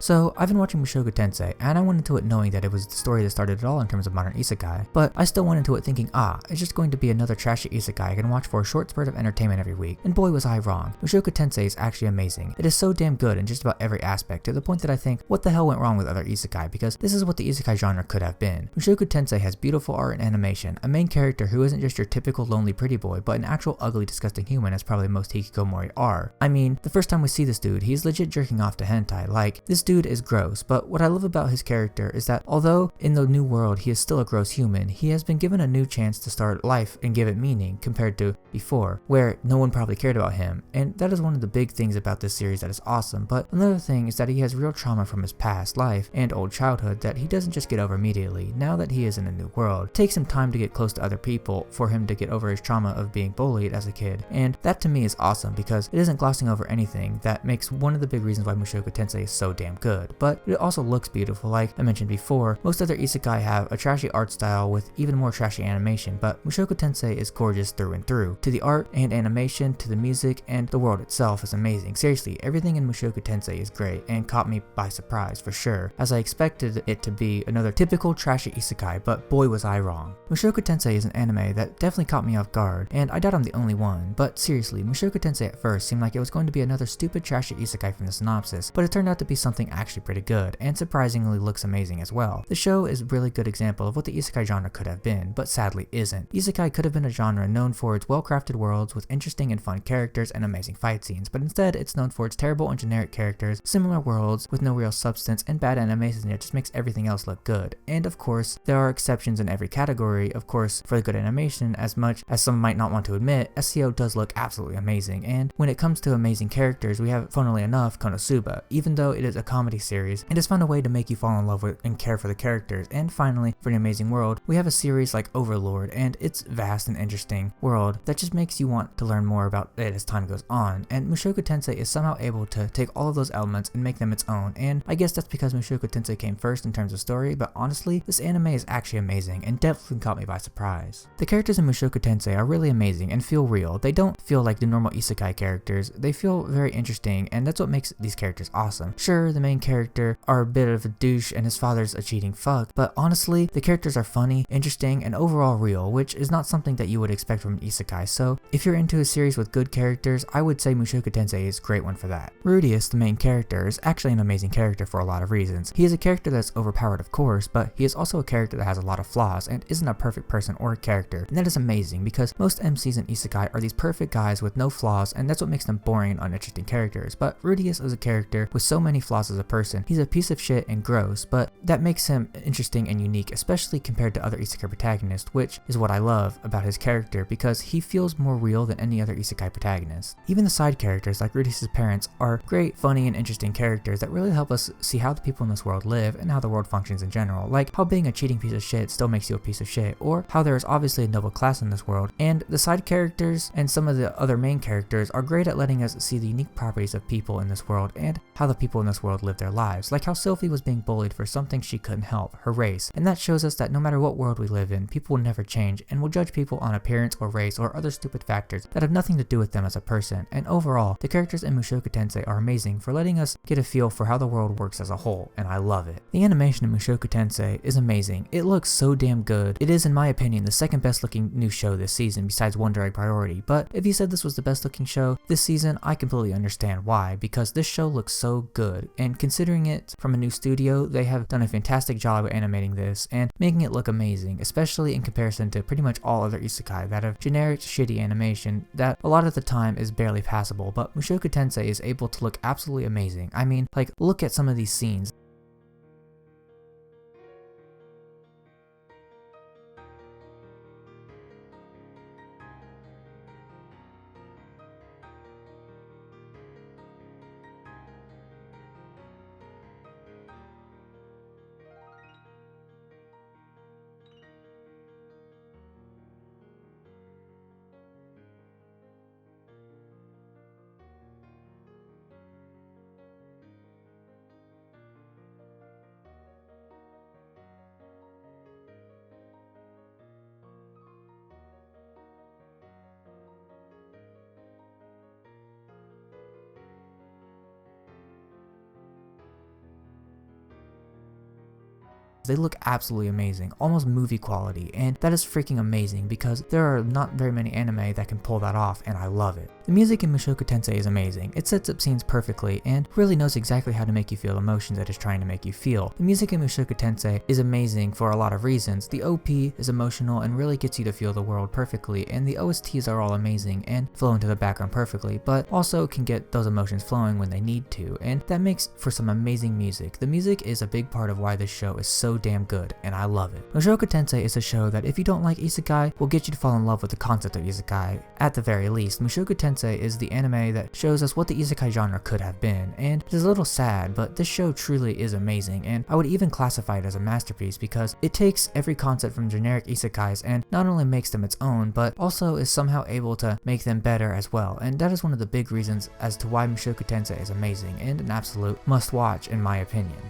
So, I've been watching Mushoku Tensei, and I went into it knowing that it was the story that started it all in terms of modern isekai, but I still went into it thinking, it's just going to be another trashy isekai I can watch for a short spurt of entertainment every week, and boy was I wrong. Mushoku Tensei is actually amazing. It is so damn good in just about every aspect, to the point that I think, what the hell went wrong with other isekai, because this is what the isekai genre could have been. Mushoku Tensei has beautiful art and animation, a main character who isn't just your typical lonely pretty boy, but an actual ugly disgusting human as probably most hikikomori are. I mean, the first time we see this dude, he's legit jerking off to hentai, like, this dude is gross, but what I love about his character is that although in the new world he is still a gross human, he has been given a new chance to start life and give it meaning compared to before, where no one probably cared about him, and that is one of the big things about this series that is awesome. But another thing is that he has real trauma from his past life and old childhood that he doesn't just get over immediately. Now that he is in a new world, it takes him time to get close to other people for him to get over his trauma of being bullied as a kid, and that to me is awesome because it isn't glossing over anything that makes one of the big reasons why Mushoku Tensei is so damn good. But it also looks beautiful. Like I mentioned before, most other isekai have a trashy art style with even more trashy animation, but Mushoku Tensei is gorgeous through and through. To the art and animation, to the music, and the world itself is amazing. Seriously, everything in Mushoku Tensei is great and caught me by surprise for sure, as I expected it to be another typical trashy isekai, but boy was I wrong. Mushoku Tensei is an anime that definitely caught me off guard, and I doubt I'm the only one, but seriously, Mushoku Tensei at first seemed like it was going to be another stupid trashy isekai from the synopsis, but it turned out to be something actually pretty good, and surprisingly looks amazing as well. The show is a really good example of what the isekai genre could have been, but sadly isn't. Isekai could have been a genre known for its well-crafted worlds with interesting and fun characters and amazing fight scenes, but instead it's known for its terrible and generic characters, similar worlds with no real substance, and bad animation that just makes everything else look good. And of course, there are exceptions in every category. Of course, for the good animation, as much as some might not want to admit, SEO does look absolutely amazing, and when it comes to amazing characters, we have, funnily enough, Konosuba. Even though it is a comedy series, it has found a way to make you fall in love with and care for the characters. And finally, for an amazing world, we have a series like Overlord and its vast and interesting world that just makes you want to learn more about it as time goes on, and Mushoku Tensei is somehow able to take all of those elements and make them its own, and I guess that's because Mushoku Tensei came first in terms of story, but honestly, this anime is actually amazing and definitely caught me by surprise. The characters in Mushoku Tensei are really amazing and feel real. They don't feel like the normal isekai characters, they feel very interesting, and that's what makes these characters awesome. Sure, the main character are a bit of a douche and his father's a cheating fuck, but honestly, the characters are funny, interesting, and overall real, which is not something that you would expect from an isekai, so if you're into a series with good characters, I would say Mushoku Tensei is a great one for that. Rudeus, the main character, is actually an amazing character for a lot of reasons. He is a character that's overpowered of course, but he is also a character that has a lot of flaws and isn't a perfect person or a character, and that is amazing because most MCs in isekai are these perfect guys with no flaws, and that's what makes them boring and uninteresting characters. But Rudeus is a character with so many flaws as a person. He's a piece of shit and gross, but that makes him interesting and unique, especially compared to other isekai protagonists, which is what I love about his character because he feels more real than any other isekai protagonist. Even the side characters like Rudeus' parents are great, funny, and interesting characters that really help us see how the people in this world live and how the world functions in general, like how being a cheating piece of shit still makes you a piece of shit, or how there is obviously a noble class in this world. And the side characters and some of the other main characters are great at letting us see the unique properties of people in this world and how the people in this world live their lives, like how Sylvie was being bullied for something she couldn't help, her race, and that shows us that no matter what world we live in, people will never change and will judge people on appearance or race or other stupid factors that have nothing to do with them as a person. And overall, the characters in Mushoku Tensei are amazing for letting us get a feel for how the world works as a whole, and I love it. The animation in Mushoku Tensei is amazing. It looks so damn good. It is, in my opinion, the second best looking new show this season besides Wonder Egg Priority, but if you said this was the best looking show this season, I completely understand why, because this show looks so good, and considering it from a new studio, they have done a fantastic job of animating this and making it look amazing, especially in comparison to pretty much all other isekai that have generic shitty animation that a lot of the time is barely passable, but Mushoku Tensei is able to look absolutely amazing. I mean, like, look at some of these scenes. They look absolutely amazing, almost movie quality, and that is freaking amazing because there are not very many anime that can pull that off, and I love it. The music in Mushoku Tensei is amazing. It sets up scenes perfectly and really knows exactly how to make you feel emotions that it's trying to make you feel. The music in Mushoku Tensei is amazing for a lot of reasons. The OP is emotional and really gets you to feel the world perfectly, and the OSTs are all amazing and flow into the background perfectly, but also can get those emotions flowing when they need to, and that makes for some amazing music. The music is a big part of why this show is so damn good, and I love it. Mushoku Tensei is a show that if you don't like Isekai, will get you to fall in love with the concept of Isekai. At the very least, Mushoku Tensei is the anime that shows us what the Isekai genre could have been, and it is a little sad, but this show truly is amazing, and I would even classify it as a masterpiece because it takes every concept from generic Isekais and not only makes them its own, but also is somehow able to make them better as well, and that is one of the big reasons as to why Mushoku Tensei is amazing and an absolute must-watch in my opinion.